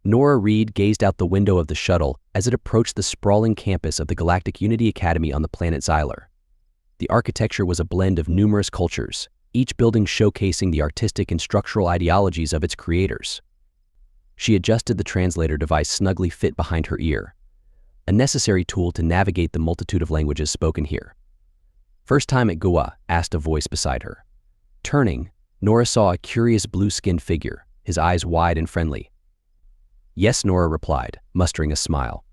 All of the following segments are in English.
Nora Reed gazed out the window of the shuttle as it approached the sprawling campus of the Galactic Unity Academy on the planet Xylar. The architecture was a blend of numerous cultures, each building showcasing the artistic and structural ideologies of its creators. She adjusted the translator device snugly fit behind her ear, a necessary tool to navigate the multitude of languages spoken here. "First time at Goa?" asked a voice beside her. Turning, Nora saw a curious blue-skinned figure, his eyes wide and friendly. "Yes," Nora replied, mustering a smile.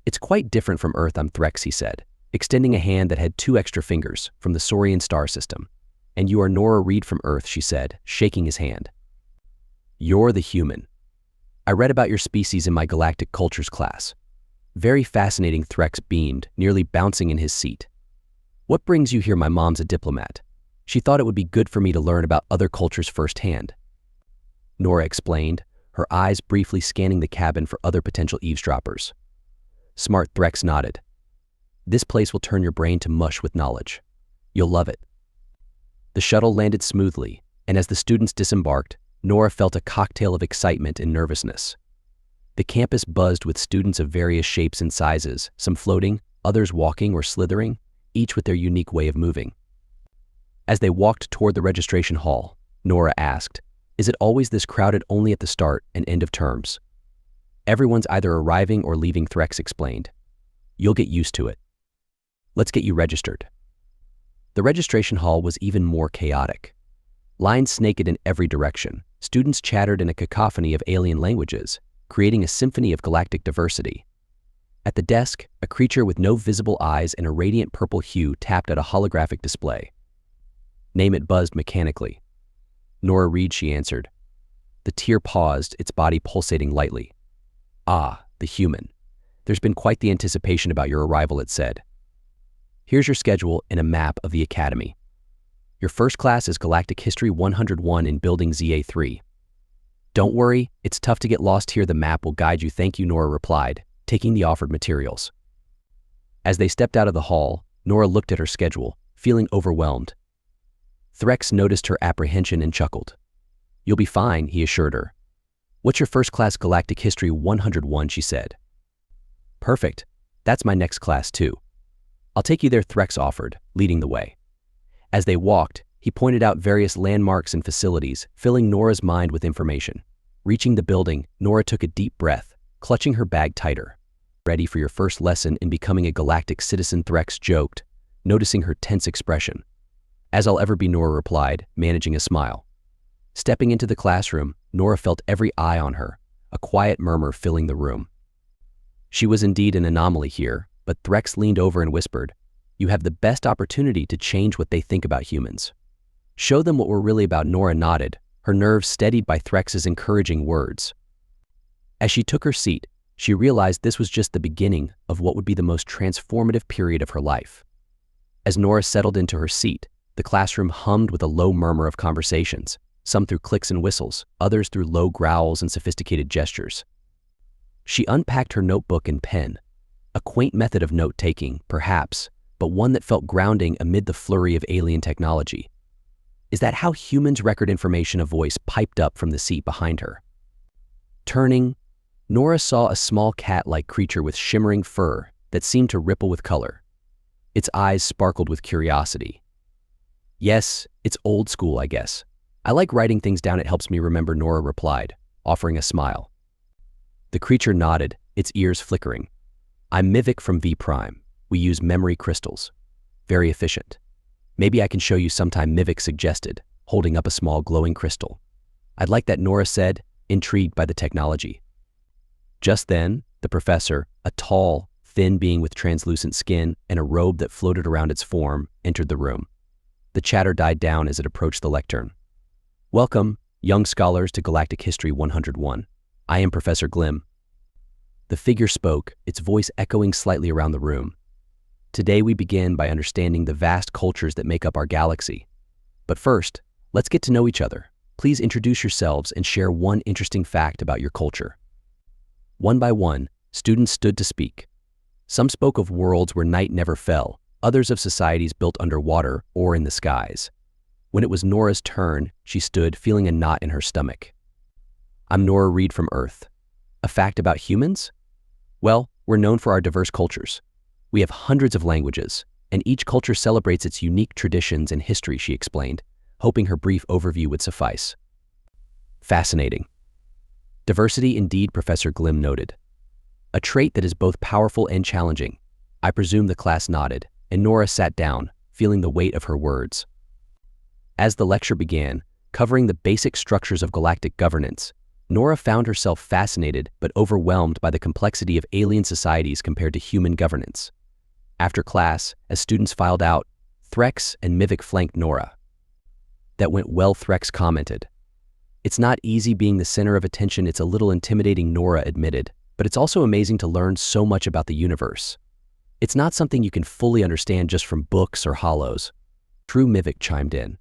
"It's quite different from Earth, I'm Threx," he said, extending a hand that had 2 extra fingers from the Saurian star system. "And you are Nora Reed from Earth," she said, shaking his hand. "You're the human. I read about your species in my galactic cultures class." Very fascinating, Threx beamed, nearly bouncing in his seat. "What brings you here? My mom's a diplomat. She thought it would be good for me to learn about other cultures firsthand," Nora explained, her eyes briefly scanning the cabin for other potential eavesdroppers. Smart, Threx nodded. "This place will turn your brain to mush with knowledge. You'll love it." The shuttle landed smoothly, and as the students disembarked, Nora felt a cocktail of excitement and nervousness. The campus buzzed with students of various shapes and sizes, some floating, others walking or slithering, each with their unique way of moving. As they walked toward the registration hall, Nora asked, "Is it always this crowded only at the start and end of terms?" "Everyone's either arriving or leaving," Threx explained. "You'll get used to it. Let's get you registered." The registration hall was even more chaotic. Lines snaked in every direction. Students chattered in a cacophony of alien languages, creating a symphony of galactic diversity. At the desk, a creature with no visible eyes and a radiant purple hue tapped at a holographic display. "Name," it buzzed mechanically. "Nora Reed," she answered. The tear paused, its body pulsating lightly. "Ah, the human. There's been quite the anticipation about your arrival," it said. "Here's your schedule and a map of the Academy. Your first class is Galactic History 101 in Building ZA3. Don't worry, it's tough to get lost here. The map will guide you." "Thank you," Nora replied, taking the offered materials. As they stepped out of the hall, Nora looked at her schedule, feeling overwhelmed. Threx noticed her apprehension and chuckled. "You'll be fine," he assured her. "What's your first class?" "Galactic History 101, she said. "Perfect. That's my next class too. I'll take you there," Threx offered, leading the way. As they walked, he pointed out various landmarks and facilities, filling Nora's mind with information. Reaching the building, Nora took a deep breath, clutching her bag tighter. "Ready for your first lesson in becoming a galactic citizen?" Threx joked, noticing her tense expression. "As I'll ever be," Nora replied, managing a smile. Stepping into the classroom, Nora felt every eye on her, a quiet murmur filling the room. She was indeed an anomaly here, but Threx leaned over and whispered, "You have the best opportunity to change what they think about humans. Show them what we're really about." Nora nodded, her nerves steadied by Threx's encouraging words. As she took her seat, she realized this was just the beginning of what would be the most transformative period of her life. As Nora settled into her seat, the classroom hummed with a low murmur of conversations, some through clicks and whistles, others through low growls and sophisticated gestures. She unpacked her notebook and pen, a quaint method of note-taking, perhaps, but one that felt grounding amid the flurry of alien technology. "Is that how humans record information?" a voice piped up from the seat behind her. Turning, Nora saw a small cat-like creature with shimmering fur that seemed to ripple with color. Its eyes sparkled with curiosity. "Yes, it's old school, I guess. I like writing things down. It helps me remember," Nora replied, offering a smile. The creature nodded, its ears flickering. "I'm Mivik from V Prime. We use memory crystals. Very efficient. Maybe I can show you sometime," Mivik suggested, holding up a small glowing crystal. "I'd like that," Nora said, intrigued by the technology. Just then, the professor, a tall, thin being with translucent skin and a robe that floated around its form, entered the room. The chatter died down as it approached the lectern. "Welcome, young scholars, to Galactic History 101. I am Professor Glim." The figure spoke, its voice echoing slightly around the room. "Today we begin by understanding the vast cultures that make up our galaxy. But first, let's get to know each other. Please introduce yourselves and share one interesting fact about your culture." One by one, students stood to speak. Some spoke of worlds where night never fell, others of societies built underwater or in the skies. When it was Nora's turn, she stood, feeling a knot in her stomach. "I'm Nora Reed from Earth. A fact about humans? Well, we're known for our diverse cultures. We have hundreds of languages, and each culture celebrates its unique traditions and history, she explained, hoping her brief overview would suffice. Fascinating. Diversity indeed, Professor Glim noted. A trait that is both powerful and challenging. I presume the class nodded, and Nora sat down, feeling the weight of her words. As the lecture began, covering the basic structures of galactic governance, Nora found herself fascinated but overwhelmed by the complexity of alien societies compared to human governance. After class, as students filed out, Threx and Mivik flanked Nora. That went well, Threx commented. It's not easy being the center of attention, it's a little intimidating, Nora admitted, but it's also amazing to learn so much about the universe. It's not something you can fully understand just from books or hollows. True, Mivik chimed in.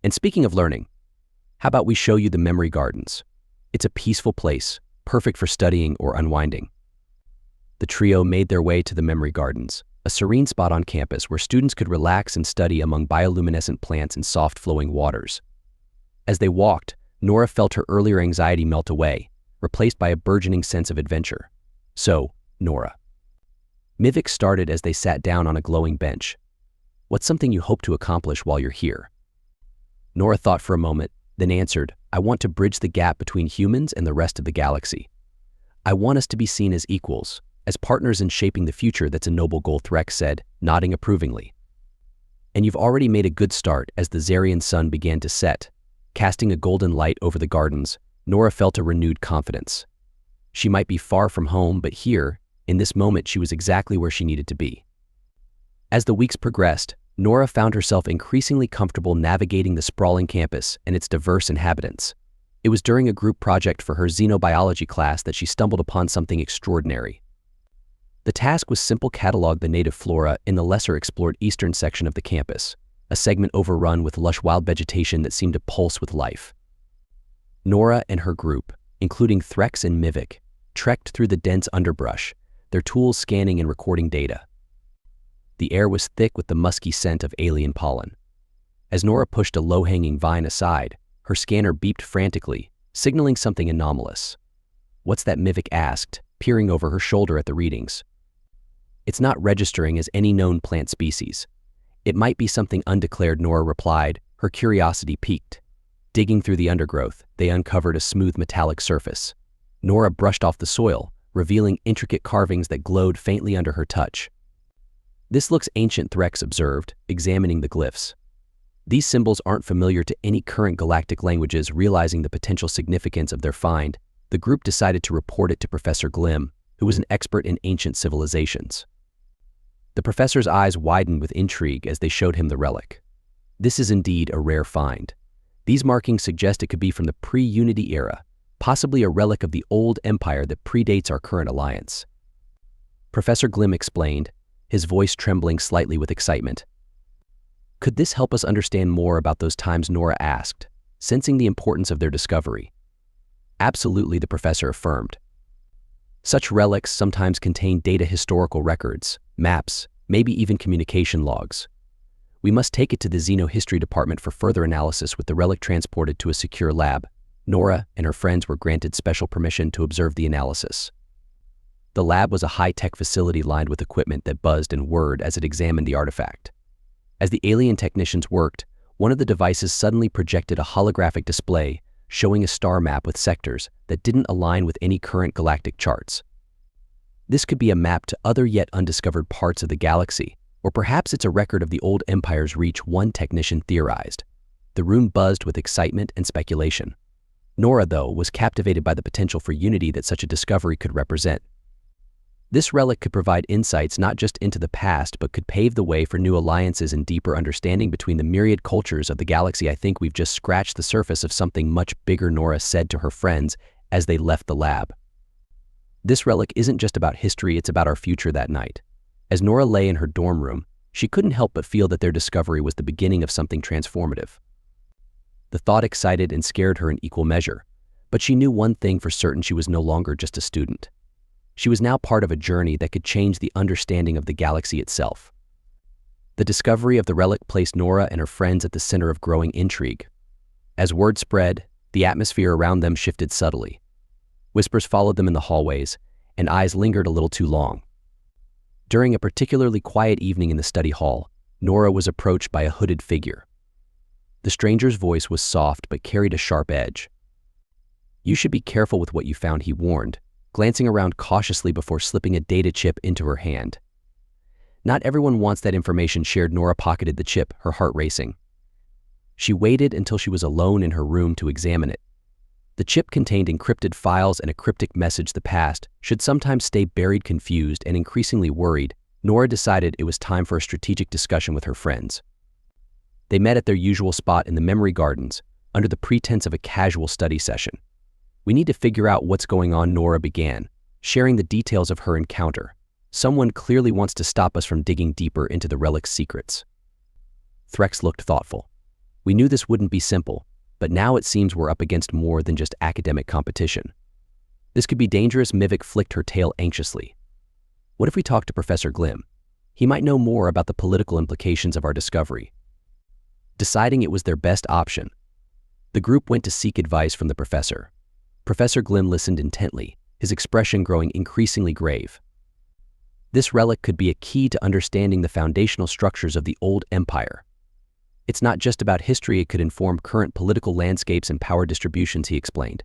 And speaking of learning, how about we show you the memory gardens? It's a peaceful place, perfect for studying or unwinding. The trio made their way to the memory gardens, a serene spot on campus where students could relax and study among bioluminescent plants and soft-flowing waters. As they walked, Nora felt her earlier anxiety melt away, replaced by a burgeoning sense of adventure. So, Nora. Mivik started as they sat down on a glowing bench. What's something you hope to accomplish while you're here? Nora thought for a moment, then answered, I want to bridge the gap between humans and the rest of the galaxy. I want us to be seen as equals, as partners in shaping the future. That's a noble goal, Threx said, nodding approvingly. And you've already made a good start. As the Zarian sun began to set, casting a golden light over the gardens, Nora felt a renewed confidence. She might be far from home, but here, in this moment, she was exactly where she needed to be. As the weeks progressed, Nora found herself increasingly comfortable navigating the sprawling campus and its diverse inhabitants. It was during a group project for her xenobiology class that she stumbled upon something extraordinary. The task was simple: catalog the native flora in the lesser explored eastern section of the campus, a segment overrun with lush wild vegetation that seemed to pulse with life. Nora and her group, including Threx and Mivik, trekked through the dense underbrush, their tools scanning and recording data. The air was thick with the musky scent of alien pollen. As Nora pushed a low-hanging vine aside, her scanner beeped frantically, signaling something anomalous. What's that? Mivik asked, peering over her shoulder at the readings. It's not registering as any known plant species. It might be something undeclared, Nora replied, her curiosity piqued. Digging through the undergrowth, they uncovered a smooth metallic surface. Nora brushed off the soil, revealing intricate carvings that glowed faintly under her touch. This looks ancient, Threx observed, examining the glyphs. These symbols aren't familiar to any current galactic languages. Realizing the potential significance of their find, the group decided to report it to Professor Glim, who was an expert in ancient civilizations. The professor's eyes widened with intrigue as they showed him the relic. This is indeed a rare find. These markings suggest it could be from the pre-Unity era, possibly a relic of the old empire that predates our current alliance. Professor Glim explained, his voice trembling slightly with excitement. Could this help us understand more about those times? Nora asked, sensing the importance of their discovery. Absolutely, the professor affirmed. Such relics sometimes contain data, historical records, maps, maybe even communication logs. We must take it to the Xenohistory department for further analysis. With the relic transported to a secure lab, Nora and her friends were granted special permission to observe the analysis. The lab was a high-tech facility lined with equipment that buzzed and whirred as it examined the artifact. As the alien technicians worked, one of the devices suddenly projected a holographic display showing a star map with sectors that didn't align with any current galactic charts. This could be a map to other yet undiscovered parts of the galaxy, or perhaps it's a record of the old empire's reach, one technician theorized. The room buzzed with excitement and speculation. Nora, though, was captivated by the potential for unity that such a discovery could represent. This relic could provide insights not just into the past, but could pave the way for new alliances and deeper understanding between the myriad cultures of the galaxy. I think we've just scratched the surface of something much bigger, Nora said to her friends as they left the lab. This relic isn't just about history, it's about our future. That night, as Nora lay in her dorm room, she couldn't help but feel that their discovery was the beginning of something transformative. The thought excited and scared her in equal measure, but she knew one thing for certain: she was no longer just a student. She was now part of a journey that could change the understanding of the galaxy itself. The discovery of the relic placed Nora and her friends at the center of growing intrigue. As word spread, the atmosphere around them shifted subtly. Whispers followed them in the hallways, and eyes lingered a little too long. During a particularly quiet evening in the study hall, Nora was approached by a hooded figure. The stranger's voice was soft but carried a sharp edge. "You should be careful with what you found," he warned, glancing around cautiously before slipping a data chip into her hand. "Not everyone wants that information shared." Nora pocketed the chip, her heart racing. She waited until she was alone in her room to examine it. The chip contained encrypted files and a cryptic message. The past should sometimes stay buried. Confused and increasingly worried, Nora decided it was time for a strategic discussion with her friends. They met at their usual spot in the memory gardens, under the pretense of a casual study session. "We need to figure out what's going on," Nora began, sharing the details of her encounter. "Someone clearly wants to stop us from digging deeper into the relic's secrets." Threx looked thoughtful. "We knew this wouldn't be simple, but now it seems we're up against more than just academic competition. This could be dangerous." Mivik flicked her tail anxiously. "What if we talk to Professor Glim? He might know more about the political implications of our discovery." Deciding it was their best option, the group went to seek advice from the professor. Professor Glim listened intently, his expression growing increasingly grave. "This relic could be a key to understanding the foundational structures of the old empire. It's not just about history, it could inform current political landscapes and power distributions," he explained.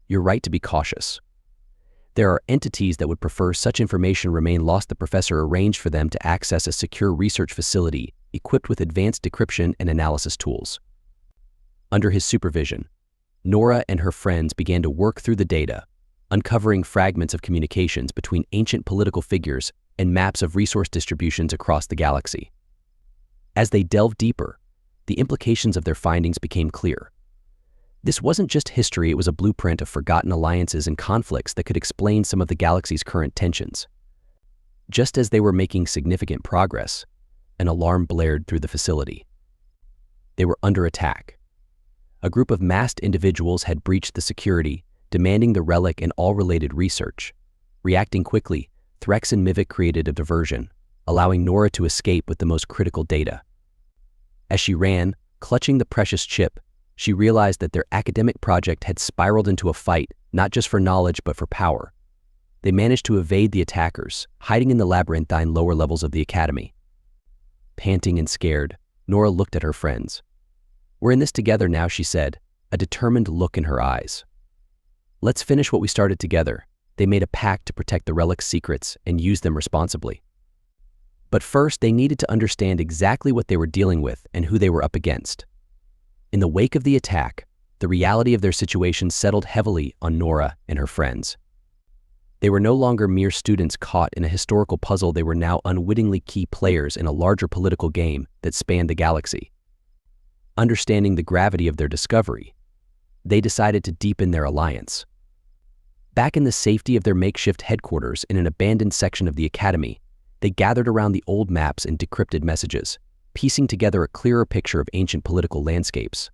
"You're right to be cautious. There are entities that would prefer such information remain lost." The professor arranged for them to access a secure research facility equipped with advanced decryption and analysis tools. Under his supervision, Nora and her friends began to work through the data, uncovering fragments of communications between ancient political figures and maps of resource distributions across the galaxy. As they delved deeper, the implications of their findings became clear. This wasn't just history, it was a blueprint of forgotten alliances and conflicts that could explain some of the galaxy's current tensions. Just as they were making significant progress, an alarm blared through the facility. They were under attack. A group of masked individuals had breached the security, demanding the relic and all related research. Reacting quickly, Threx and Mivik created a diversion, allowing Nora to escape with the most critical data. As she ran, clutching the precious chip, she realized that their academic project had spiraled into a fight, not just for knowledge but for power. They managed to evade the attackers, hiding in the labyrinthine lower levels of the academy. Panting and scared, Nora looked at her friends. "We're in this together now," she said, a determined look in her eyes. "Let's finish what we started together." They made a pact to protect the relic's secrets and use them responsibly. But first, they needed to understand exactly what they were dealing with and who they were up against. In the wake of the attack, the reality of their situation settled heavily on Nora and her friends. They were no longer mere students caught in a historical puzzle, they were now unwittingly key players in a larger political game that spanned the galaxy. Understanding the gravity of their discovery, they decided to deepen their alliance. Back in the safety of their makeshift headquarters in an abandoned section of the academy, they gathered around the old maps and decrypted messages, piecing together a clearer picture of ancient political landscapes.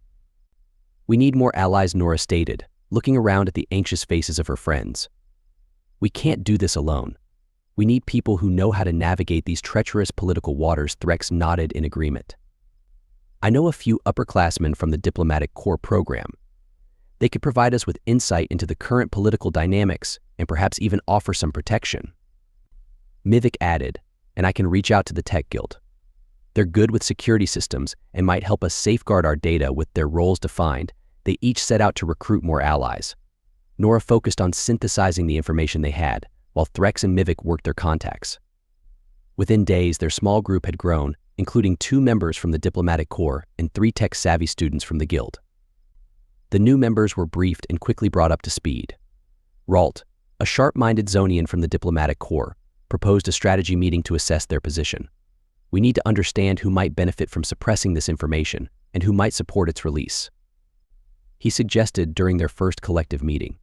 "We need more allies," Nora stated, looking around at the anxious faces of her friends. "We can't do this alone. We need people who know how to navigate these treacherous political waters." Threx nodded in agreement. "I know a few upperclassmen from the Diplomatic Corps program. They could provide us with insight into the current political dynamics and perhaps even offer some protection." Mivik added, "And I can reach out to the Tech Guild. They're good with security systems and might help us safeguard our data with their roles defined." They each set out to recruit more allies. Nora focused on synthesizing the information they had, while Threx and Mivik worked their contacts. Within days, their small group had grown, including 2 members from the Diplomatic Corps and 3 tech-savvy students from the Guild. The new members were briefed and quickly brought up to speed. Ralt, a sharp-minded Zonian from the Diplomatic Corps, proposed a strategy meeting to assess their position. "We need to understand who might benefit from suppressing this information and who might support its release," he suggested during their first collective meeting.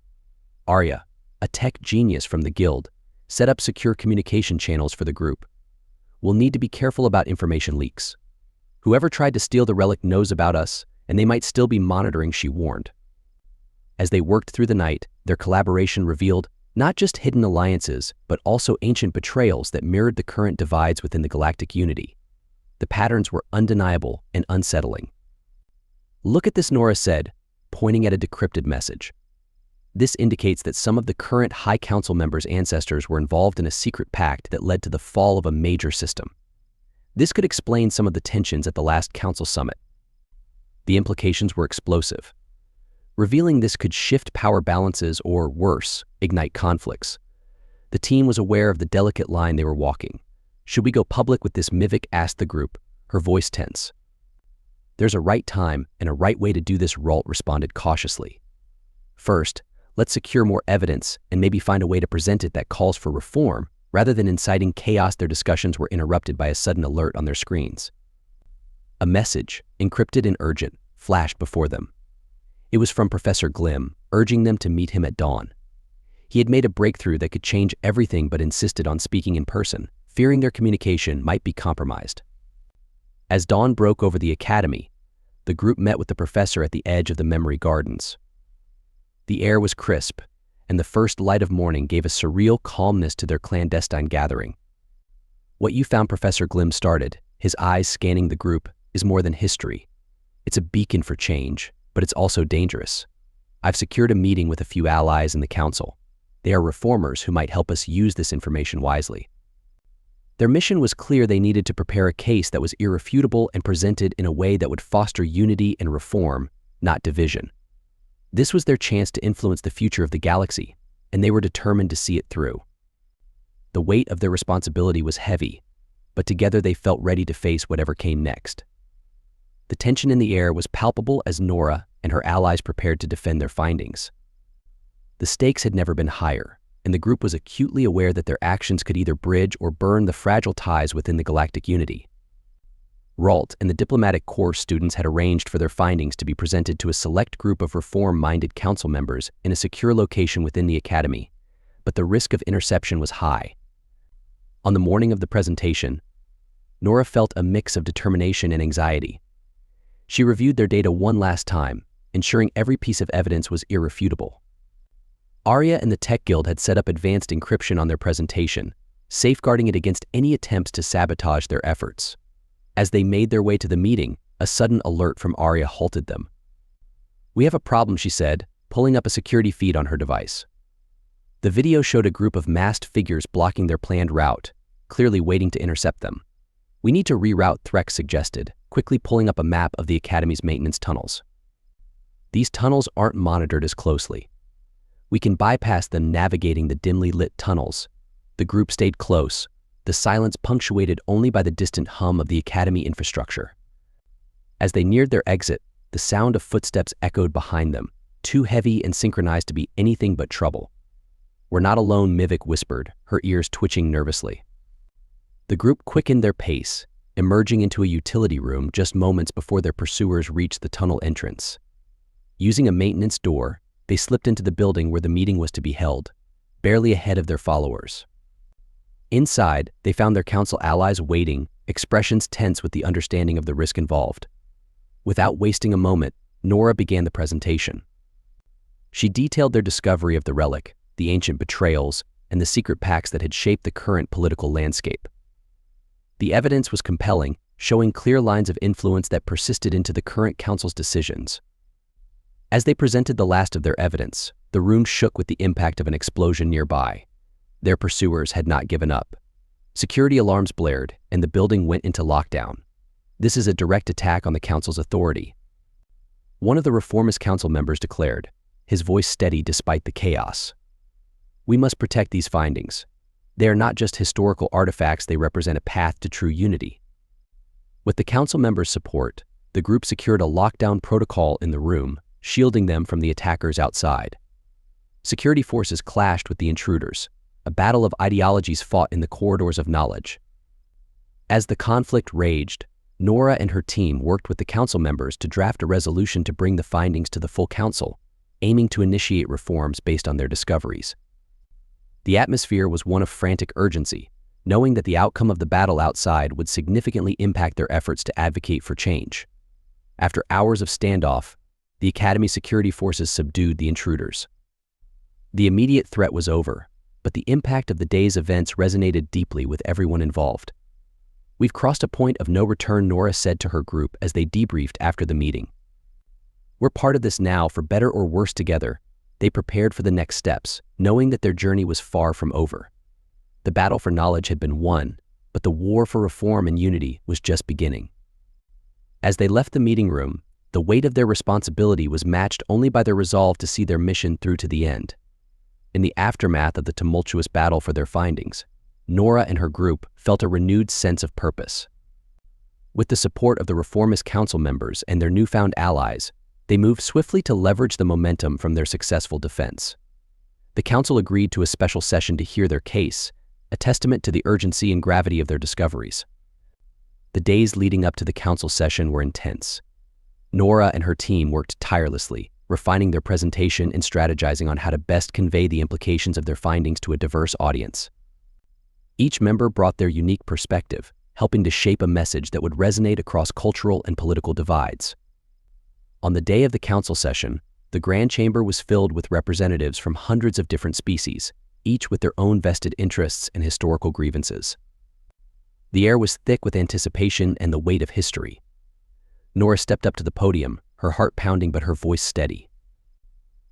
Arya, a tech genius from the Guild, set up secure communication channels for the group. "We'll need to be careful about information leaks. Whoever tried to steal the relic knows about us, and they might still be monitoring," she warned. As they worked through the night, their collaboration revealed not just hidden alliances, but also ancient betrayals that mirrored the current divides within the galactic unity. The patterns were undeniable and unsettling. "Look at this," Nora said, pointing at a decrypted message. This indicates that some of the current High Council members' ancestors were involved in a secret pact that led to the fall of a major system. This could explain some of the tensions at the last Council summit. The implications were explosive. Revealing this could shift power balances or, worse, ignite conflicts. The team was aware of the delicate line they were walking. Should we go public with this? Mivik asked the group, her voice tense. There's a right time and a right way to do this, Ralt responded cautiously. First, let's secure more evidence and maybe find a way to present it that calls for reform rather than inciting chaos. Their discussions were interrupted by a sudden alert on their screens. A message, encrypted and urgent, flashed before them. It was from Professor Glim, urging them to meet him at dawn. He had made a breakthrough that could change everything but insisted on speaking in person, fearing their communication might be compromised. As dawn broke over the academy, the group met with the professor at the edge of the memory gardens. The air was crisp, and the first light of morning gave a surreal calmness to their clandestine gathering. What you found, Professor Glim started, his eyes scanning the group, is more than history. It's a beacon for change, but it's also dangerous. I've secured a meeting with a few allies in the council. They are reformers who might help us use this information wisely. Their mission was clear. They needed to prepare a case that was irrefutable and presented in a way that would foster unity and reform, not division. This was their chance to influence the future of the galaxy, and they were determined to see it through. The weight of their responsibility was heavy, but together they felt ready to face whatever came next. The tension in the air was palpable as Nora and her allies prepared to defend their findings. The stakes had never been higher, and the group was acutely aware that their actions could either bridge or burn the fragile ties within the galactic unity. Ralt and the diplomatic corps students had arranged for their findings to be presented to a select group of reform-minded council members in a secure location within the academy, but the risk of interception was high. On the morning of the presentation, Nora felt a mix of determination and anxiety. She reviewed their data one last time, ensuring every piece of evidence was irrefutable. Arya and the Tech Guild had set up advanced encryption on their presentation, safeguarding it against any attempts to sabotage their efforts. As they made their way to the meeting, a sudden alert from Arya halted them. "We have a problem," she said, pulling up a security feed on her device. The video showed a group of masked figures blocking their planned route, clearly waiting to intercept them. "We need to reroute," Threx suggested, quickly pulling up a map of the Academy's maintenance tunnels. "These tunnels aren't monitored as closely. We can bypass them navigating the dimly lit tunnels." The group stayed close, the silence punctuated only by the distant hum of the Academy infrastructure. As they neared their exit, the sound of footsteps echoed behind them, too heavy and synchronized to be anything but trouble. "We're not alone," Mivik whispered, her ears twitching nervously. The group quickened their pace, emerging into a utility room just moments before their pursuers reached the tunnel entrance. Using a maintenance door, they slipped into the building where the meeting was to be held, barely ahead of their followers. Inside, they found their council allies waiting, expressions tense with the understanding of the risk involved. Without wasting a moment, Nora began the presentation. She detailed their discovery of the relic, the ancient betrayals, and the secret pacts that had shaped the current political landscape. The evidence was compelling, showing clear lines of influence that persisted into the current council's decisions. As they presented the last of their evidence, the room shook with the impact of an explosion nearby. Their pursuers had not given up. Security alarms blared, and the building went into lockdown. "This is a direct attack on the council's authority," one of the reformist council members declared, his voice steady despite the chaos. "We must protect these findings. They are not just historical artifacts, they represent a path to true unity." With the council members' support, the group secured a lockdown protocol in the room, shielding them from the attackers outside. Security forces clashed with the intruders. A battle of ideologies fought in the corridors of knowledge. As the conflict raged, Nora and her team worked with the council members to draft a resolution to bring the findings to the full council, aiming to initiate reforms based on their discoveries. The atmosphere was one of frantic urgency, knowing that the outcome of the battle outside would significantly impact their efforts to advocate for change. After hours of standoff, the Academy security forces subdued the intruders. The immediate threat was over, but the impact of the day's events resonated deeply with everyone involved. "We've crossed a point of no return," Nora said to her group as they debriefed after the meeting. "We're part of this now, for better or worse together." They prepared for the next steps, knowing that their journey was far from over. The battle for knowledge had been won, but the war for reform and unity was just beginning. As they left the meeting room, the weight of their responsibility was matched only by their resolve to see their mission through to the end. In the aftermath of the tumultuous battle for their findings, Nora and her group felt a renewed sense of purpose. With the support of the reformist council members and their newfound allies, they moved swiftly to leverage the momentum from their successful defense. The council agreed to a special session to hear their case, a testament to the urgency and gravity of their discoveries. The days leading up to the council session were intense. Nora and her team worked tirelessly, refining their presentation and strategizing on how to best convey the implications of their findings to a diverse audience. Each member brought their unique perspective, helping to shape a message that would resonate across cultural and political divides. On the day of the council session, the Grand Chamber was filled with representatives from hundreds of different species, each with their own vested interests and historical grievances. The air was thick with anticipation and the weight of history. Nora stepped up to the podium, her heart pounding but her voice steady.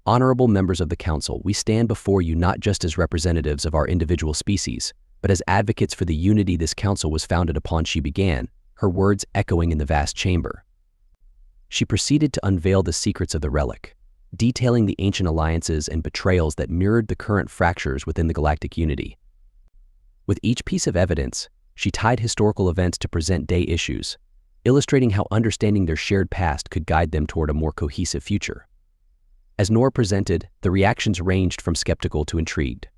Honorable members of the council, we stand before you not just as representatives of our individual species, but as advocates for the unity this council was founded upon, she began, her words echoing in the vast chamber. She proceeded to unveil the secrets of the relic, detailing the ancient alliances and betrayals that mirrored the current fractures within the galactic unity. With each piece of evidence, she tied historical events to present-day issues, illustrating how understanding their shared past could guide them toward a more cohesive future. As Nora presented, the reactions ranged from skeptical to intrigued.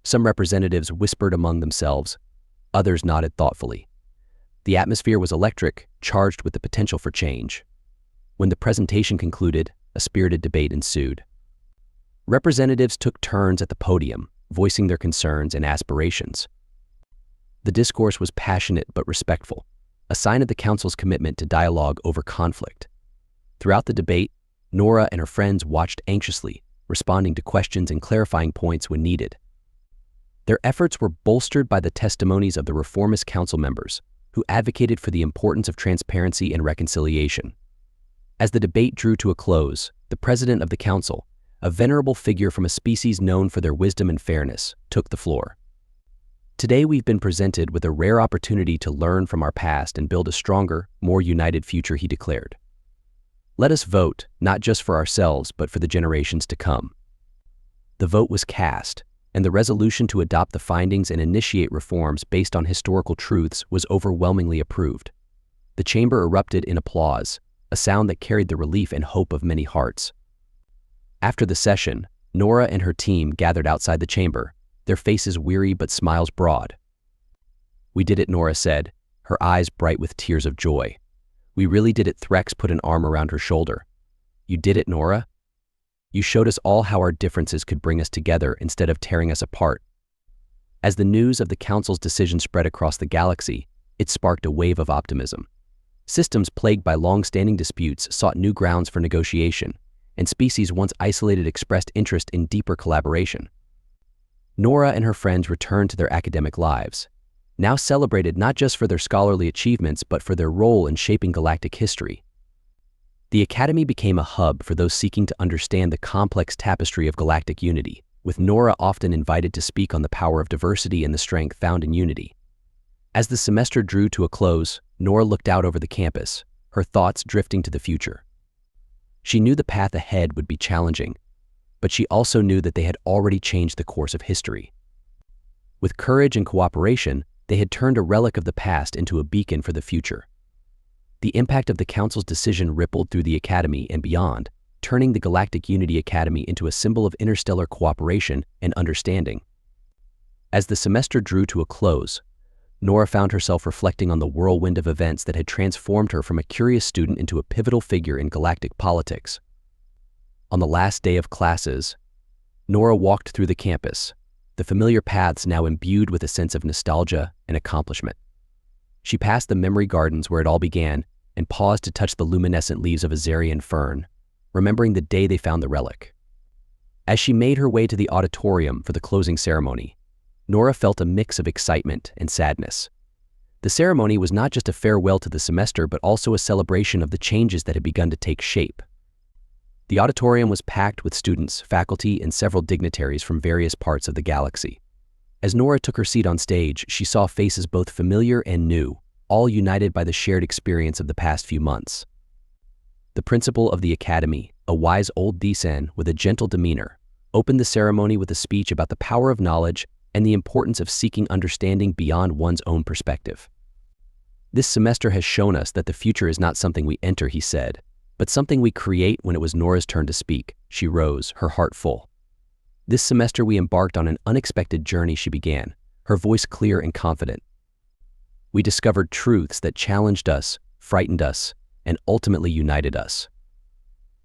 Some representatives whispered among themselves, others nodded thoughtfully. The atmosphere was electric, charged with the potential for change. When the presentation concluded, a spirited debate ensued. Representatives took turns at the podium, voicing their concerns and aspirations. The discourse was passionate but respectful, a sign of the council's commitment to dialogue over conflict. Throughout the debate, Nora and her friends watched anxiously, responding to questions and clarifying points when needed. Their efforts were bolstered by the testimonies of the reformist council members, who advocated for the importance of transparency and reconciliation. As the debate drew to a close, the president of the council, a venerable figure from a species known for their wisdom and fairness, took the floor. Today we've been presented with a rare opportunity to learn from our past and build a stronger, more united future, he declared. Let us vote, not just for ourselves, but for the generations to come. The vote was cast, and the resolution to adopt the findings and initiate reforms based on historical truths was overwhelmingly approved. The chamber erupted in applause, a sound that carried the relief and hope of many hearts. After the session, Nora and her team gathered outside the chamber, their faces weary but smiles broad. We did it, Nora said, her eyes bright with tears of joy. We really did it. Threx put an arm around her shoulder. You did it, Nora. You showed us all how our differences could bring us together instead of tearing us apart. As the news of the council's decision spread across the galaxy, it sparked a wave of optimism. Systems plagued by long-standing disputes sought new grounds for negotiation, and species once isolated expressed interest in deeper collaboration. Nora and her friends returned to their academic lives, now celebrated not just for their scholarly achievements but for their role in shaping galactic history. The Academy became a hub for those seeking to understand the complex tapestry of galactic unity, with Nora often invited to speak on the power of diversity and the strength found in unity. As the semester drew to a close, Nora looked out over the campus, her thoughts drifting to the future. She knew the path ahead would be challenging, but she also knew that they had already changed the course of history. With courage and cooperation, they had turned a relic of the past into a beacon for the future. The impact of the Council's decision rippled through the Academy and beyond, turning the Galactic Unity Academy into a symbol of interstellar cooperation and understanding. As the semester drew to a close, Nora found herself reflecting on the whirlwind of events that had transformed her from a curious student into a pivotal figure in galactic politics. On the last day of classes, Nora walked through the campus, the familiar paths now imbued with a sense of nostalgia and accomplishment. She passed the memory gardens where it all began and paused to touch the luminescent leaves of a Zarian fern, remembering the day they found the relic. As she made her way to the auditorium for the closing ceremony, Nora felt a mix of excitement and sadness. The ceremony was not just a farewell to the semester but also a celebration of the changes that had begun to take shape. The auditorium was packed with students, faculty, and several dignitaries from various parts of the galaxy. As Nora took her seat on stage, she saw faces both familiar and new, all united by the shared experience of the past few months. The principal of the academy, a wise old Desan with a gentle demeanor, opened the ceremony with a speech about the power of knowledge and the importance of seeking understanding beyond one's own perspective. This semester has shown us that the future is not something we enter, he said, but something we create. When it was Nora's turn to speak, she rose, her heart full. This semester we embarked on an unexpected journey, she began, her voice clear and confident. We discovered truths that challenged us, frightened us, and ultimately united us.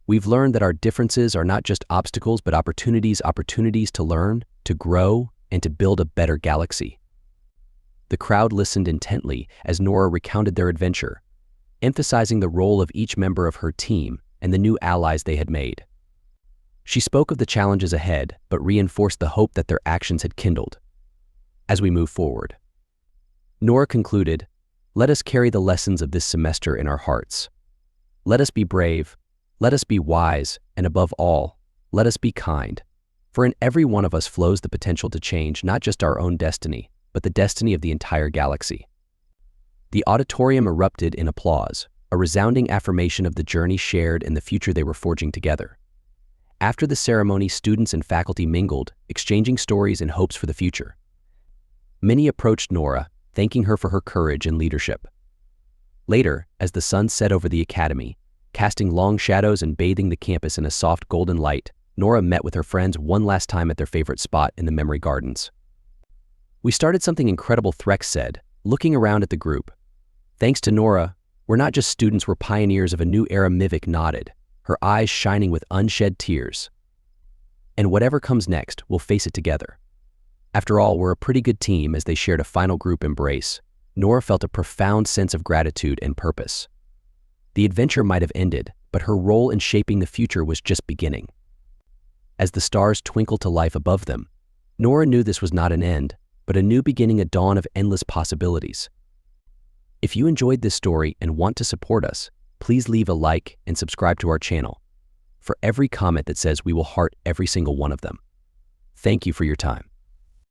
We've learned that our differences are not just obstacles but opportunities to learn, to grow, and to build a better galaxy. The crowd listened intently as Nora recounted their adventure, emphasizing the role of each member of her team and the new allies they had made. She spoke of the challenges ahead, but reinforced the hope that their actions had kindled. As we move forward, Nora concluded, "Let us carry the lessons of this semester in our hearts. Let us be brave, let us be wise, and above all, let us be kind. For in every one of us flows the potential to change not just our own destiny, but the destiny of the entire galaxy." The auditorium erupted in applause, a resounding affirmation of the journey shared and the future they were forging together. After the ceremony, students and faculty mingled, exchanging stories and hopes for the future. Many approached Nora, thanking her for her courage and leadership. Later, as the sun set over the academy, casting long shadows and bathing the campus in a soft golden light, Nora met with her friends one last time at their favorite spot in the Memory Gardens. "We started something incredible," Threx said, looking around at the group. "Thanks to Nora, we're not just students, we're pioneers of a new era." Mivik nodded, her eyes shining with unshed tears. "And whatever comes next, we'll face it together. After all, we're a pretty good team." As they shared a final group embrace, Nora felt a profound sense of gratitude and purpose. The adventure might have ended, but her role in shaping the future was just beginning. As the stars twinkled to life above them, Nora knew this was not an end, but a new beginning, a dawn of endless possibilities. If you enjoyed this story and want to support us, please leave a like and subscribe to our channel. For every comment that says, we will heart every single one of them. Thank you for your time.